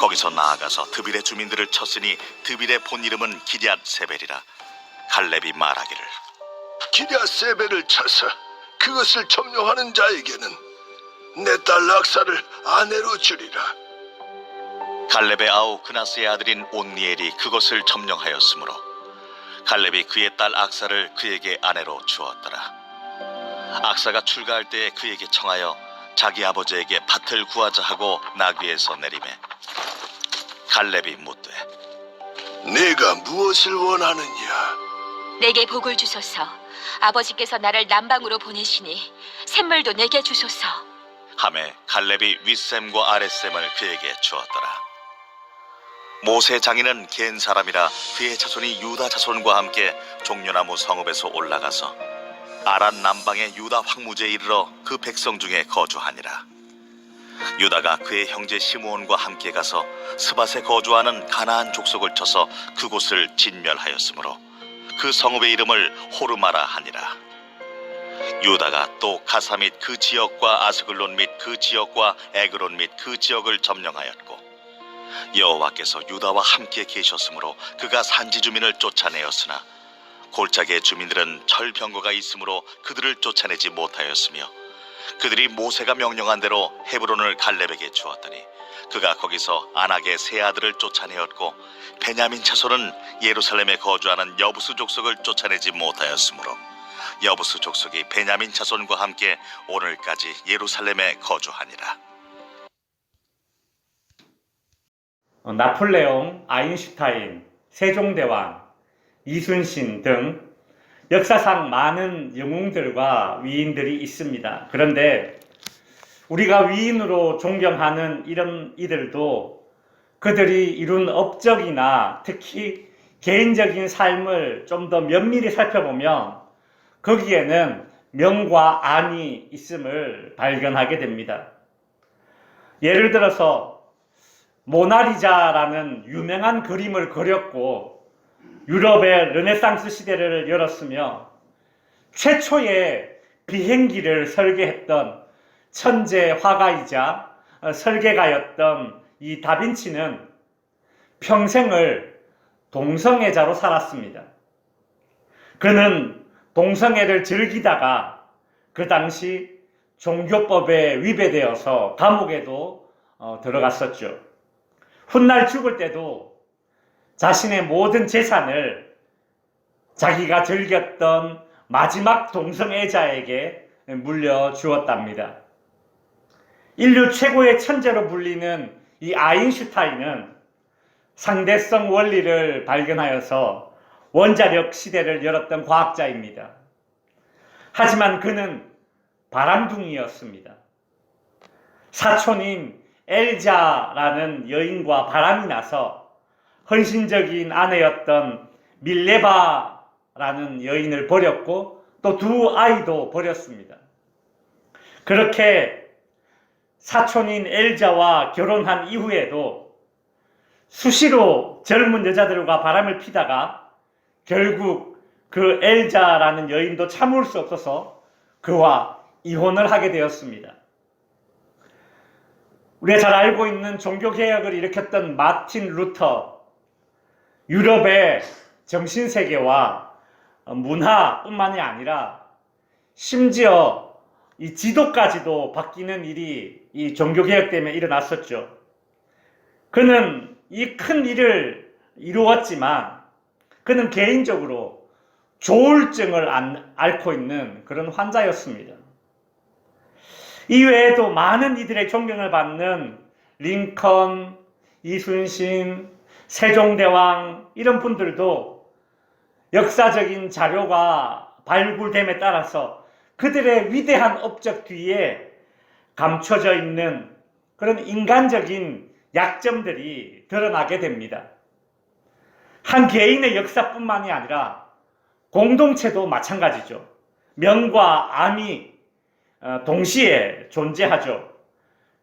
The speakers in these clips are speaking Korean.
거기서 나아가서 드빌의 주민들을 쳤으니 드빌의 본 이름은 기럇 세벨이라. 갈렙이 말하기를 기럇 세벨을 쳐서 그것을 점령하는 자에게는 내 딸 악사를 아내로 주리라. 갈렙의 아우 그나스의 아들인 온니엘이 그것을 점령하였으므로 갈렙이 그의 딸 악사를 그에게 아내로 주었더라. 악사가 출가할 때에 그에게 청하여 자기 아버지에게 밭을 구하자 하고 나귀에서 내리매 갈렙이 묻되 네가 무엇을 원하느냐? 내게 복을 주소서. 아버지께서 나를 남방으로 보내시니 샘물도 내게 주소서. 하매 갈렙이 윗샘과 아랫샘을 그에게 주었더라. 모세 장인은 겐 사람이라 그의 자손이 유다 자손과 함께 종려나무 성읍에서 올라가서 아란 남방의 유다 황무지에 이르러 그 백성 중에 거주하니라. 유다가 그의 형제 시므온과 함께 가서 스밧에 거주하는 가나안 족속을 쳐서 그곳을 진멸하였으므로 그 성읍의 이름을 호르마라 하니라. 유다가 또 가사 및 그 지역과 아스글론 및 그 지역과 에그론 및 그 지역을 점령하였고 여호와께서 유다와 함께 계셨으므로 그가 산지 주민을 쫓아내었으나 골짜기의 주민들은 철병거가 있으므로 그들을 쫓아내지 못하였으며 그들이 모세가 명령한 대로 헤브론을 갈렙에게 주었더니 그가 거기서 아낙의 세 아들을 쫓아내었고 베냐민 자손은 예루살렘에 거주하는 여부수 족속을 쫓아내지 못하였으므로 여부수 족속이 베냐민 자손과 함께 오늘까지 예루살렘에 거주하니라. 나폴레옹, 아인슈타인, 세종대왕, 이순신 등 역사상 많은 영웅들과 위인들이 있습니다. 그런데 우리가 위인으로 존경하는 이런 이들도 그들이 이룬 업적이나 특히 개인적인 삶을 좀 더 면밀히 살펴보면 거기에는 명과 안이 있음을 발견하게 됩니다. 예를 들어서 모나리자라는 유명한 그림을 그렸고 유럽의 르네상스 시대를 열었으며 최초의 비행기를 설계했던 천재 화가이자 설계가였던 이 다빈치는 평생을 동성애자로 살았습니다. 그는 동성애를 즐기다가 그 당시 종교법에 위배되어서 감옥에도 들어갔었죠. 훗날 죽을 때도 자신의 모든 재산을 자기가 즐겼던 마지막 동성애자에게 물려주었답니다. 인류 최고의 천재로 불리는 이 아인슈타인은 상대성 원리를 발견하여서 원자력 시대를 열었던 과학자입니다. 하지만 그는 바람둥이였습니다. 사촌인 엘자라는 여인과 바람이 나서 헌신적인 아내였던 밀레바라는 여인을 버렸고 또 두 아이도 버렸습니다. 그렇게 사촌인 엘자와 결혼한 이후에도 수시로 젊은 여자들과 바람을 피다가 결국 그 엘자라는 여인도 참을 수 없어서 그와 이혼을 하게 되었습니다. 우리가 잘 알고 있는 종교개혁을 일으켰던 마틴 루터, 유럽의 정신세계와 문화뿐만이 아니라 심지어 이 지도까지도 바뀌는 일이 이 종교개혁 때문에 일어났었죠. 그는 이 큰 일을 이루었지만 그는 개인적으로 조울증을 앓고 있는 그런 환자였습니다. 이외에도 많은 이들의 존경을 받는 링컨, 이순신, 세종대왕 이런 분들도 역사적인 자료가 발굴됨에 따라서 그들의 위대한 업적 뒤에 감춰져 있는 그런 인간적인 약점들이 드러나게 됩니다. 한 개인의 역사뿐만이 아니라 공동체도 마찬가지죠. 명과 암이 동시에 존재하죠.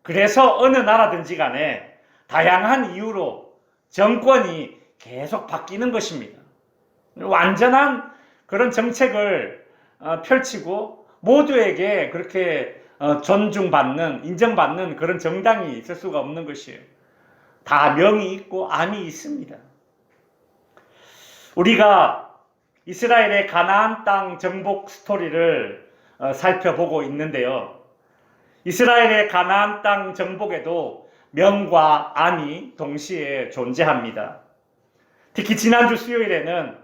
그래서 어느 나라든지 간에 다양한 이유로 정권이 계속 바뀌는 것입니다. 완전한 그런 정책을 펼치고 모두에게 그렇게 존중받는, 인정받는 그런 정당이 있을 수가 없는 것이에요. 다 명이 있고 암이 있습니다. 우리가 이스라엘의 가나안 땅 정복 스토리를 살펴보고 있는데요. 이스라엘의 가나안 땅 정복에도 명과 암이 동시에 존재합니다. 특히 지난주 수요일에는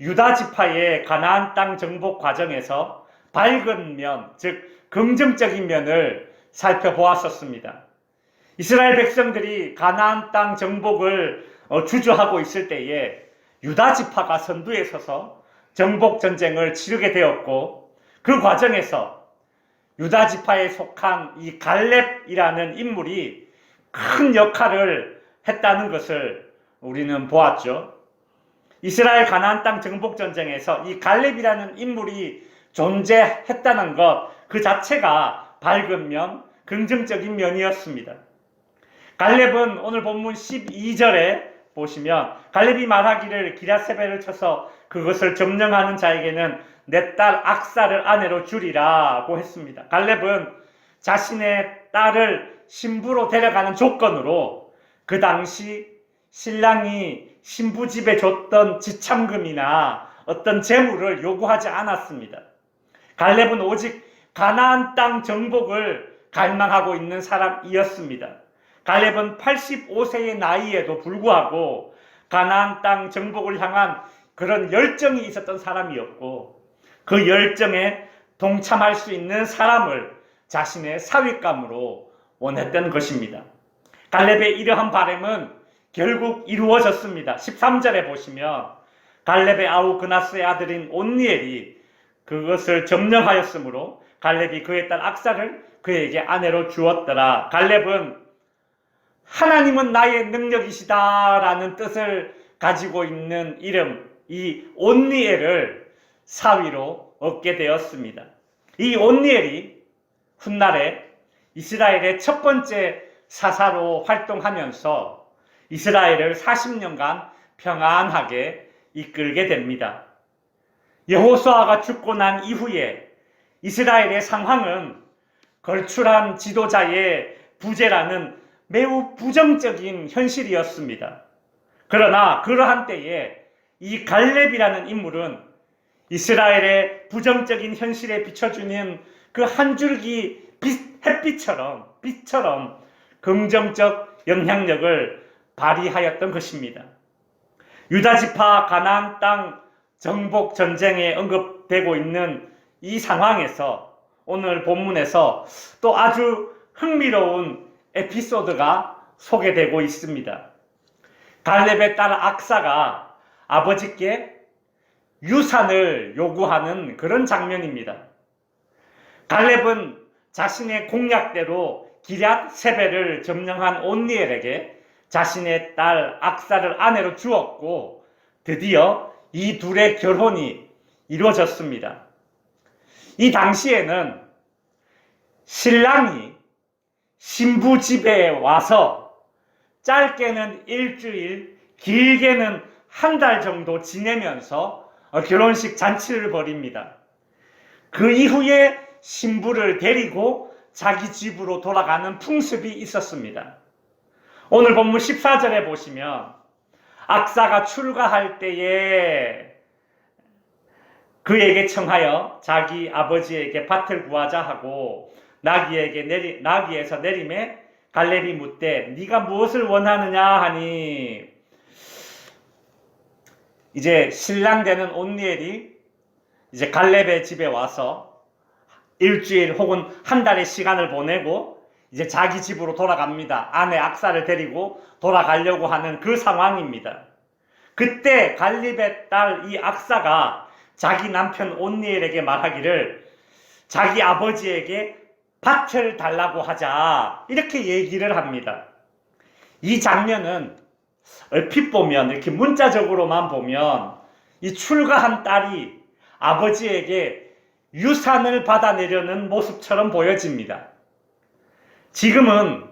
유다 지파의 가나안 땅 정복 과정에서 밝은 면, 즉 긍정적인 면을 살펴보았었습니다. 이스라엘 백성들이 가나안 땅 정복을 주저하고 있을 때에 유다 지파가 선두에 서서 정복 전쟁을 치르게 되었고, 그 과정에서 유다 지파에 속한 이 갈렙이라는 인물이 큰 역할을 했다는 것을 우리는 보았죠. 이스라엘 가나안 땅 정복 전쟁에서 이 갈렙이라는 인물이 존재했다는 것 그 자체가 밝은 면, 긍정적인 면이었습니다. 갈렙은 오늘 본문 12절에 보시면 갈렙이 말하기를 기랴세벨을 쳐서 그것을 점령하는 자에게는 내 딸 악사를 아내로 주리라고 했습니다. 갈렙은 자신의 딸을 신부로 데려가는 조건으로 그 당시 신랑이 신부 집에 줬던 지참금이나 어떤 재물을 요구하지 않았습니다. 갈렙은 오직 가나안 땅 정복을 갈망하고 있는 사람이었습니다. 갈렙은 85세의 나이에도 불구하고 가나안 땅 정복을 향한 그런 열정이 있었던 사람이었고, 그 열정에 동참할 수 있는 사람을 자신의 사윗감으로 원했던 것입니다. 갈렙의 이러한 바람은 결국 이루어졌습니다. 13절에 보시면 갈렙의 아우 그나스의 아들인 온니엘이 그것을 점령하였으므로 갈렙이 그의 딸 악사를 그에게 아내로 주었더라. 갈렙은 하나님은 나의 능력이시다라는 뜻을 가지고 있는 이름, 이 온니엘을 사위로 얻게 되었습니다. 이 온니엘이 훗날에 이스라엘의 첫 번째 사사로 활동하면서 이스라엘을 40년간 평안하게 이끌게 됩니다. 여호수아가 죽고 난 이후에 이스라엘의 상황은 걸출한 지도자의 부재라는 매우 부정적인 현실이었습니다. 그러나 그러한 때에 이 갈렙이라는 인물은 이스라엘의 부정적인 현실에 비춰주는 그 한 줄기 빛처럼 긍정적 영향력을 발휘하였던 것입니다. 유다 지파 가나안 땅 정복 전쟁에 언급되고 있는 이 상황에서 오늘 본문에서 또 아주 흥미로운 에피소드가 소개되고 있습니다. 갈렙의 딸 악사가 아버지께 유산을 요구하는 그런 장면입니다. 갈렙은 자신의 공약대로 기랴세벨을 점령한 온니엘에게 자신의 딸 악사를 아내로 주었고, 드디어 이 둘의 결혼이 이루어졌습니다. 이 당시에는 신랑이 신부 집에 와서 짧게는 일주일, 길게는 한 달 정도 지내면서 결혼식 잔치를 벌입니다. 그 이후에 신부를 데리고 자기 집으로 돌아가는 풍습이 있었습니다. 오늘 본문 14절에 보시면 악사가 출가할 때에 그에게 청하여 자기 아버지에게 밭을 구하자 하고 나귀에서 내림에 갈렙이 묻되 네가 무엇을 원하느냐 하니, 이제 신랑 되는 온니엘이 이제 갈렙의 집에 와서 일주일 혹은 한 달의 시간을 보내고 이제 자기 집으로 돌아갑니다. 아내 악사를 데리고 돌아가려고 하는 그 상황입니다. 그때 갈렙의 딸 이 악사가 자기 남편 온니엘에게 말하기를 자기 아버지에게 밭을 달라고 하자, 이렇게 얘기를 합니다. 이 장면은 얼핏 보면, 이렇게 문자적으로만 보면 이 출가한 딸이 아버지에게 유산을 받아내려는 모습처럼 보여집니다. 지금은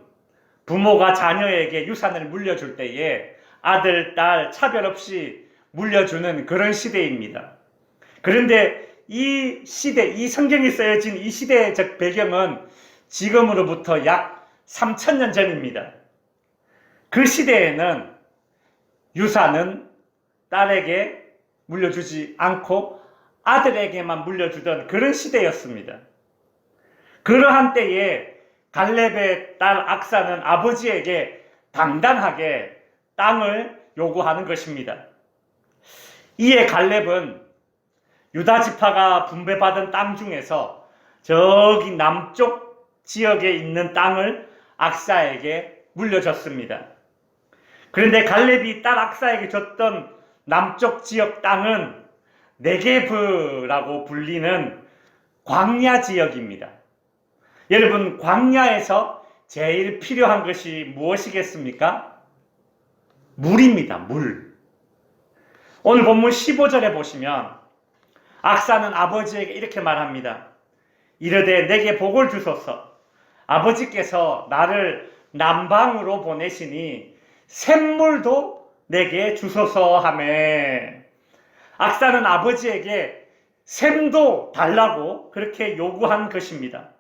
부모가 자녀에게 유산을 물려줄 때에 아들, 딸 차별 없이 물려주는 그런 시대입니다. 그런데 이 시대, 이 성경이 쓰여진 이 시대적 배경은 지금으로부터 약 3000년 전입니다. 그 시대에는 유산은 딸에게 물려주지 않고 아들에게만 물려주던 그런 시대였습니다. 그러한 때에 갈렙의 딸 악사는 아버지에게 당당하게 땅을 요구하는 것입니다. 이에 갈렙은 유다 지파가 분배받은 땅 중에서 저기 남쪽 지역에 있는 땅을 악사에게 물려줬습니다. 그런데 갈렙이 딸 악사에게 줬던 남쪽 지역 땅은 네게브라고 불리는 광야 지역입니다. 여러분, 광야에서 제일 필요한 것이 무엇이겠습니까? 물입니다. 물. 오늘 본문 15절에 보시면 악사는 아버지에게 이렇게 말합니다. 이르되 내게 복을 주소서. 아버지께서 나를 남방으로 보내시니 샘물도 내게 주소서 하매. 악사는 아버지에게 샘도 달라고 그렇게 요구한 것입니다.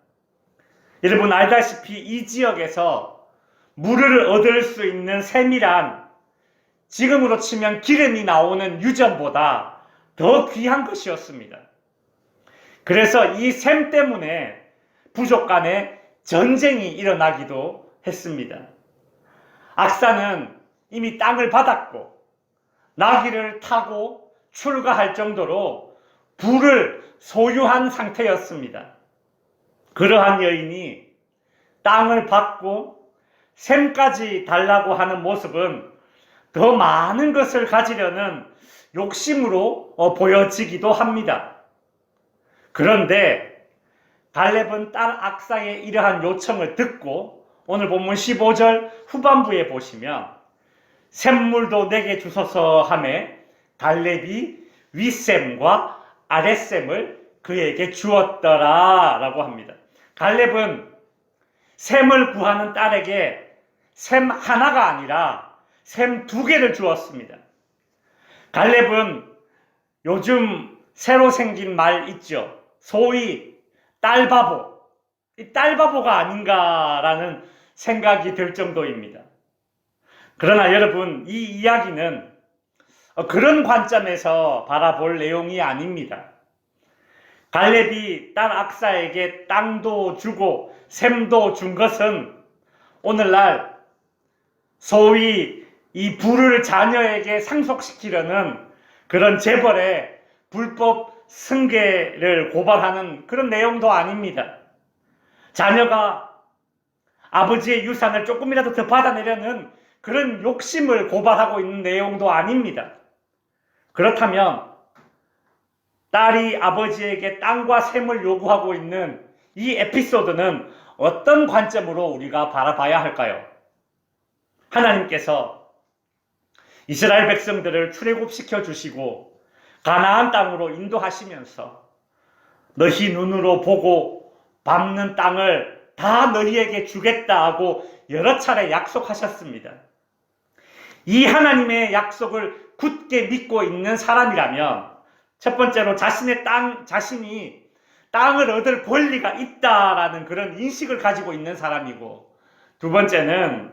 여러분 알다시피 이 지역에서 물을 얻을 수 있는 샘이란 지금으로 치면 기름이 나오는 유전보다 더 귀한 것이었습니다. 그래서 이 샘 때문에 부족 간에 전쟁이 일어나기도 했습니다. 악사는 이미 땅을 받았고 나귀를 타고 출가할 정도로 부를 소유한 상태였습니다. 그러한 여인이 땅을 받고 샘까지 달라고 하는 모습은 더 많은 것을 가지려는 욕심으로 보여지기도 합니다. 그런데 갈렙은 딸 악사의 이러한 요청을 듣고 오늘 본문 15절 후반부에 보시면 샘물도 내게 주소서 하매 갈렙이 윗샘과 아랫샘을 그에게 주었더라 라고 합니다. 갈렙은 샘을 구하는 딸에게 샘 하나가 아니라 샘 2개를 주었습니다. 갈렙은 요즘 새로 생긴 말 있죠. 소위 딸바보. 이 딸바보가 아닌가라는 생각이 들 정도입니다. 그러나 여러분, 이 이야기는 그런 관점에서 바라볼 내용이 아닙니다. 갈렙이 딸 악사에게 땅도 주고 샘도 준 것은 오늘날 소위 이 부를 자녀에게 상속시키려는 그런 재벌의 불법 승계를 고발하는 그런 내용도 아닙니다. 자녀가 아버지의 유산을 조금이라도 더 받아내려는 그런 욕심을 고발하고 있는 내용도 아닙니다. 그렇다면 딸이 아버지에게 땅과 샘을 요구하고 있는 이 에피소드는 어떤 관점으로 우리가 바라봐야 할까요? 하나님께서 이스라엘 백성들을 출애굽시켜 주시고 가나안 땅으로 인도하시면서 너희 눈으로 보고 밟는 땅을 다 너희에게 주겠다 하고 여러 차례 약속하셨습니다. 이 하나님의 약속을 굳게 믿고 있는 사람이라면 첫 번째로 자신이 땅을 얻을 권리가 있다라는 그런 인식을 가지고 있는 사람이고, 두 번째는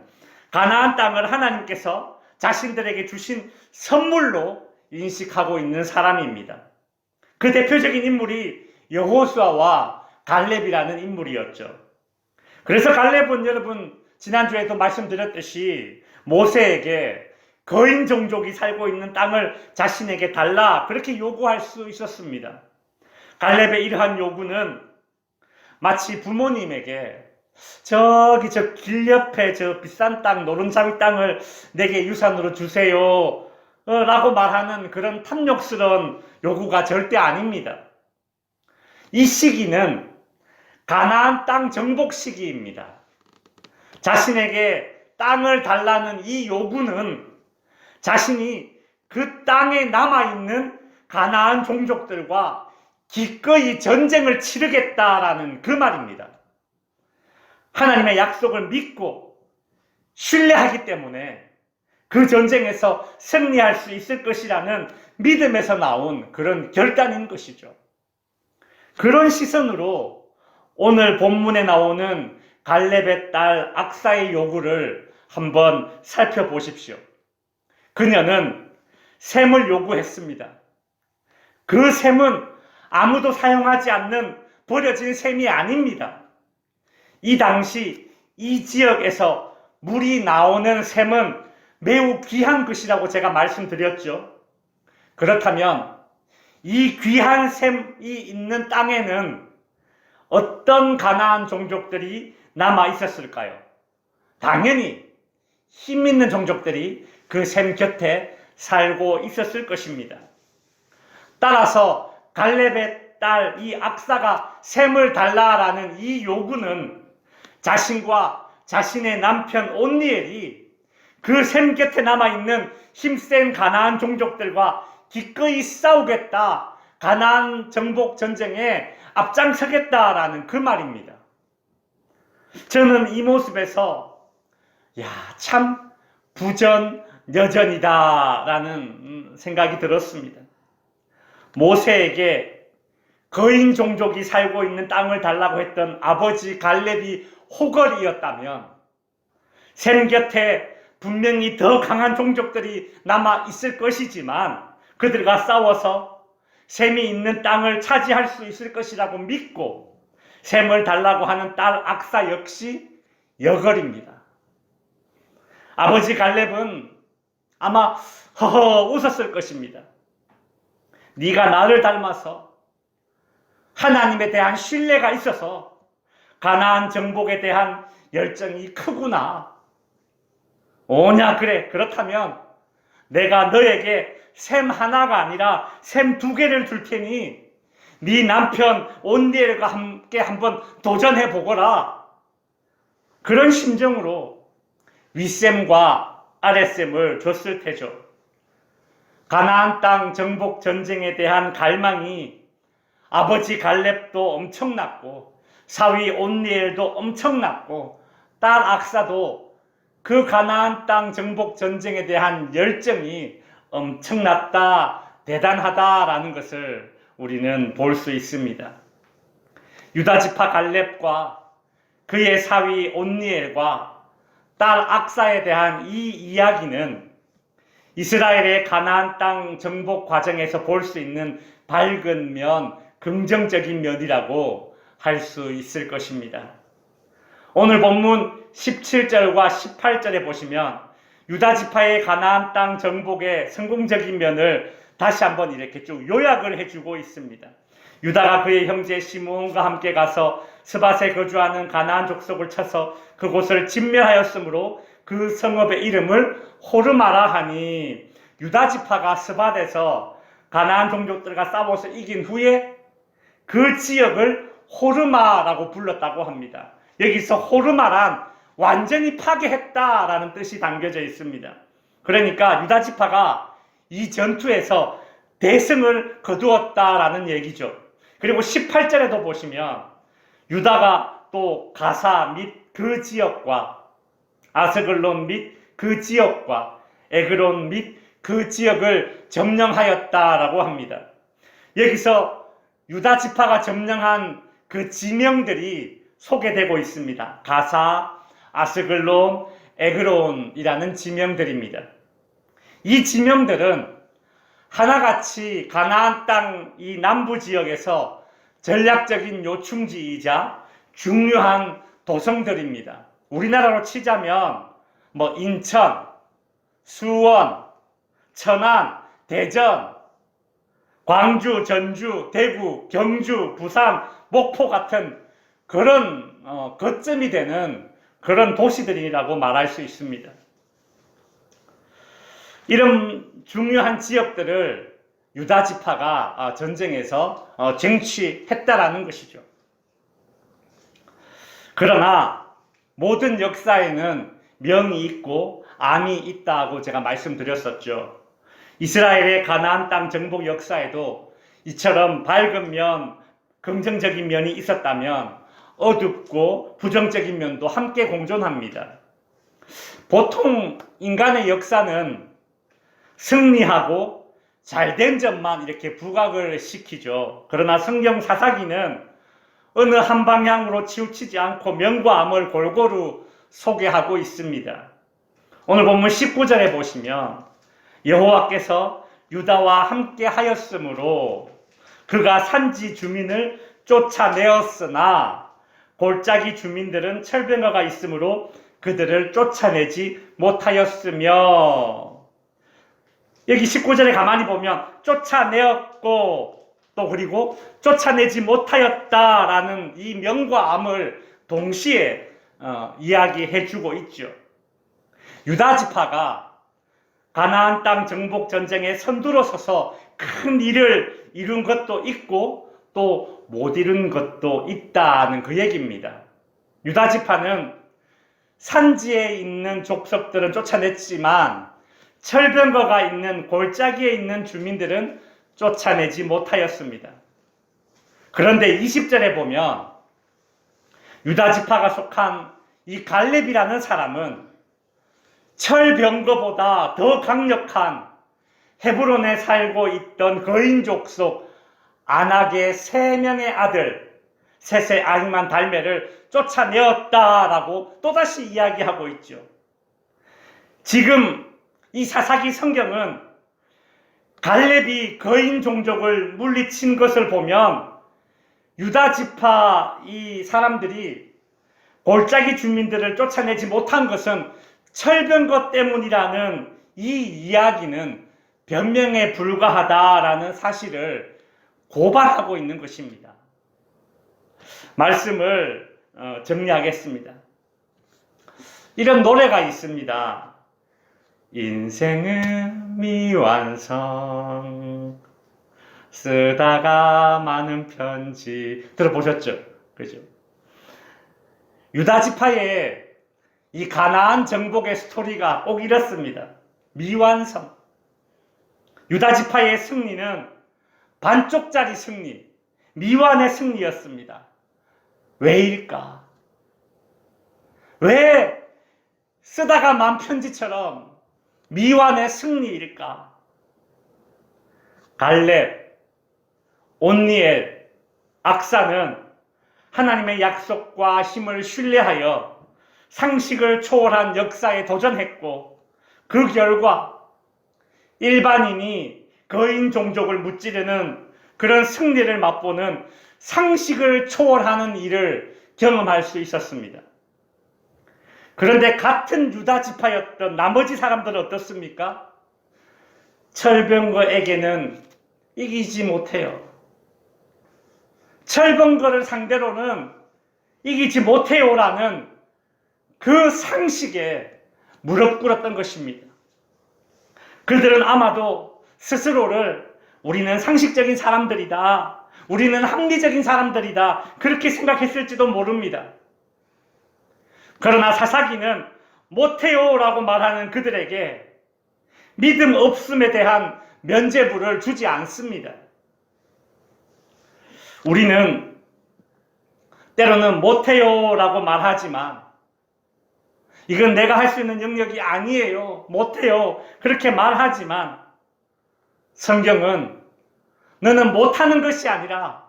가나안 땅을 하나님께서 자신들에게 주신 선물로 인식하고 있는 사람입니다. 그 대표적인 인물이 여호수아와 갈렙이라는 인물이었죠. 그래서 갈렙은 여러분 지난주에도 말씀드렸듯이 모세에게 거인 종족이 살고 있는 땅을 자신에게 달라 그렇게 요구할 수 있었습니다. 갈렙의 이러한 요구는 마치 부모님에게 저 길 옆에 저 비싼 땅 노른자위 땅을 내게 유산으로 주세요 라고 말하는 그런 탐욕스러운 요구가 절대 아닙니다. 이 시기는 가나안 땅 정복 시기입니다. 자신에게 땅을 달라는 이 요구는 자신이 그 땅에 남아있는 가나안 종족들과 기꺼이 전쟁을 치르겠다라는 그 말입니다. 하나님의 약속을 믿고 신뢰하기 때문에 그 전쟁에서 승리할 수 있을 것이라는 믿음에서 나온 그런 결단인 것이죠. 그런 시선으로 오늘 본문에 나오는 갈렙의 딸 악사의 요구를 한번 살펴보십시오. 그녀는 셈을 요구했습니다. 그 셈은 아무도 사용하지 않는 버려진 셈이 아닙니다. 이 당시 이 지역에서 물이 나오는 셈은 매우 귀한 것이라고 제가 말씀드렸죠. 그렇다면 이 귀한 셈이 있는 땅에는 어떤 가나안 종족들이 남아 있었을까요? 당연히 힘 있는 종족들이 그 셈 곁에 살고 있었을 것입니다. 따라서 갈렙의 딸 이 악사가 셈을 달라라는 이 요구는 자신과 자신의 남편 온니엘이 그 셈 곁에 남아있는 힘센 가나안 종족들과 기꺼이 싸우겠다, 가나안 정복 전쟁에 앞장서겠다라는 그 말입니다. 저는 이 모습에서 참 부전여전이다라는 생각이 들었습니다. 모세에게 거인 종족이 살고 있는 땅을 달라고 했던 아버지 갈렙이 호걸이었다면 셈 곁에 분명히 더 강한 종족들이 남아 있을 것이지만 그들과 싸워서 셈이 있는 땅을 차지할 수 있을 것이라고 믿고 셈을 달라고 하는 딸 악사 역시 여걸입니다. 아버지 갈렙은 아마 허허 웃었을 것입니다. 네가 나를 닮아서 하나님에 대한 신뢰가 있어서 가나안 정복에 대한 열정이 크구나. 오냐 그래. 그렇다면 내가 너에게 셈 하나가 아니라 셈 2개를 줄 테니 네 남편 온니엘과 함께 한번 도전해 보거라. 그런 심정으로 윗셈과 아랫셈을 줬을 테죠. 가나안 땅 정복 전쟁에 대한 갈망이 아버지 갈렙도 엄청났고 사위 온니엘도 엄청났고 딸 악사도 그 가나안 땅 정복 전쟁에 대한 열정이 엄청났다, 대단하다라는 것을 우리는 볼 수 있습니다. 유다 지파 갈렙과 그의 사위 온니엘과 딸 악사에 대한 이 이야기는 이스라엘의 가나안 땅 정복 과정에서 볼 수 있는 밝은 면, 긍정적인 면이라고 할 수 있을 것입니다. 오늘 본문 17절과 18절에 보시면 유다 지파의 가나안 땅 정복의 성공적인 면을 다시 한번 이렇게 쭉 요약을 해주고 있습니다. 유다가 그의 형제 시므온과 함께 가서 스밧에 거주하는 가나안 족속을 쳐서 그곳을 진멸하였으므로 그 성읍의 이름을 호르마라 하니, 유다 지파가 스밧에서 가나안 종족들과 싸워서 이긴 후에 그 지역을 호르마라고 불렀다고 합니다. 여기서 호르마란 완전히 파괴했다라는 뜻이 담겨져 있습니다. 그러니까 유다 지파가 이 전투에서 대승을 거두었다라는 얘기죠. 그리고 18절에도 보시면 유다가 또 가사 및 그 지역과 아스글론 및 그 지역과 에그론 및 그 지역을 점령하였다라고 합니다. 여기서 유다 지파가 점령한 그 지명들이 소개되고 있습니다. 가사, 아스글론, 에그론이라는 지명들입니다. 이 지명들은 하나같이 가나안 땅 이 남부 지역에서 전략적인 요충지이자 중요한 도성들입니다. 우리나라로 치자면 인천, 수원, 천안, 대전, 광주, 전주, 대구, 경주, 부산, 목포 같은 그런 거점이 되는 그런 도시들이라고 말할 수 있습니다. 이런 중요한 지역들을 유다 지파가 전쟁에서 쟁취했다라는 것이죠. 그러나 모든 역사에는 명이 있고 암이 있다고 제가 말씀드렸었죠. 이스라엘의 가나안 땅 정복 역사에도 이처럼 밝은 면, 긍정적인 면이 있었다면 어둡고 부정적인 면도 함께 공존합니다. 보통 인간의 역사는 승리하고 잘된 점만 이렇게 부각을 시키죠. 그러나 성경 사사기는 어느 한 방향으로 치우치지 않고 명과 암을 골고루 소개하고 있습니다. 오늘 본문 19절에 보시면 여호와께서 유다와 함께 하였으므로 그가 산지 주민을 쫓아내었으나 골짜기 주민들은 철병거가 있으므로 그들을 쫓아내지 못하였으며, 여기 19절에 가만히 보면 쫓아내었고 또 그리고 쫓아내지 못하였다라는 이 명과 암을 동시에 이야기해 주고 있죠. 유다 지파가 가나안 땅 정복 전쟁에 선두로 서서 큰 일을 이룬 것도 있고 또 못 이룬 것도 있다는 그 얘기입니다. 유다 지파는 산지에 있는 족속들은 쫓아냈지만 철병거가 있는 골짜기에 있는 주민들은 쫓아내지 못하였습니다. 그런데 20절에 보면 유다 지파가 속한 이 갈렙이라는 사람은 철병거보다 더 강력한 헤브론에 살고 있던 거인 족속 아낙의 3명의 아들 셋의 아히만 달메를 쫓아내었다라고 또다시 이야기하고 있죠. 지금 이 사사기 성경은 갈렙이 거인 종족을 물리친 것을 보면 유다 지파 이 사람들이 골짜기 주민들을 쫓아내지 못한 것은 철병거 때문이라는 이 이야기는 변명에 불과하다라는 사실을 고발하고 있는 것입니다. 말씀을 정리하겠습니다. 이런 노래가 있습니다. 인생은 미완성 쓰다가 많은 편지 들어보셨죠? 그죠? 유다 지파의 이 가나안 정복의 스토리가 꼭 이렇습니다. 미완성. 유다 지파의 승리는 반쪽짜리 승리, 미완의 승리였습니다. 왜일까? 왜 쓰다가 만 편지처럼 미완의 승리일까? 갈렙, 온니엘, 악사는 하나님의 약속과 힘을 신뢰하여 상식을 초월한 역사에 도전했고 그 결과 일반인이 거인 종족을 무찌르는 그런 승리를 맛보는 상식을 초월하는 일을 경험할 수 있었습니다. 그런데 같은 유다 지파였던 나머지 사람들은 어떻습니까? 철병거에게는 이기지 못해요. 철병거를 상대로는 이기지 못해요라는 그 상식에 무릎 꿇었던 것입니다. 그들은 아마도 스스로를 우리는 상식적인 사람들이다, 우리는 합리적인 사람들이다 그렇게 생각했을지도 모릅니다. 그러나 사사기는 못해요 라고 말하는 그들에게 믿음 없음에 대한 면죄부를 주지 않습니다. 우리는 때로는 못해요 라고 말하지만 이건 내가 할 수 있는 영역이 아니에요, 못해요 그렇게 말하지만 성경은 너는 못하는 것이 아니라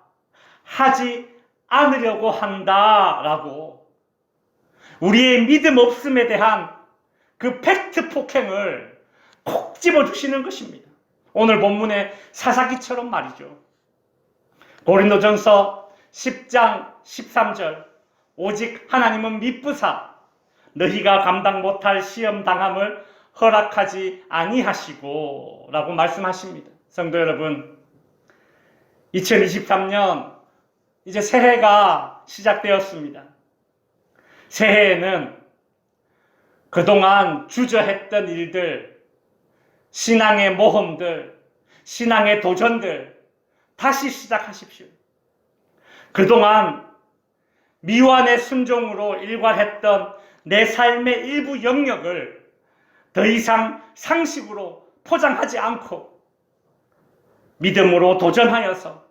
하지 않으려고 한다라고 우리의 믿음 없음에 대한 그 팩트 폭행을 콕 집어주시는 것입니다. 오늘 본문의 사사기처럼 말이죠. 고린도전서 10장 13절 오직 하나님은 미쁘사 너희가 감당 못할 시험 당함을 허락하지 아니하시고 라고 말씀하십니다. 성도 여러분, 2023년 이제 새해가 시작되었습니다. 새해에는 그동안 주저했던 일들, 신앙의 모험들, 신앙의 도전들 다시 시작하십시오. 그동안 미완의 순종으로 일관했던 내 삶의 일부 영역을 더 이상 상식으로 포장하지 않고 믿음으로 도전하여서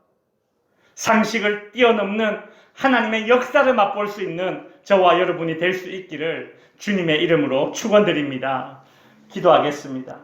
상식을 뛰어넘는 하나님의 역사를 맛볼 수 있는 저와 여러분이 될 수 있기를 주님의 이름으로 축원드립니다. 기도하겠습니다.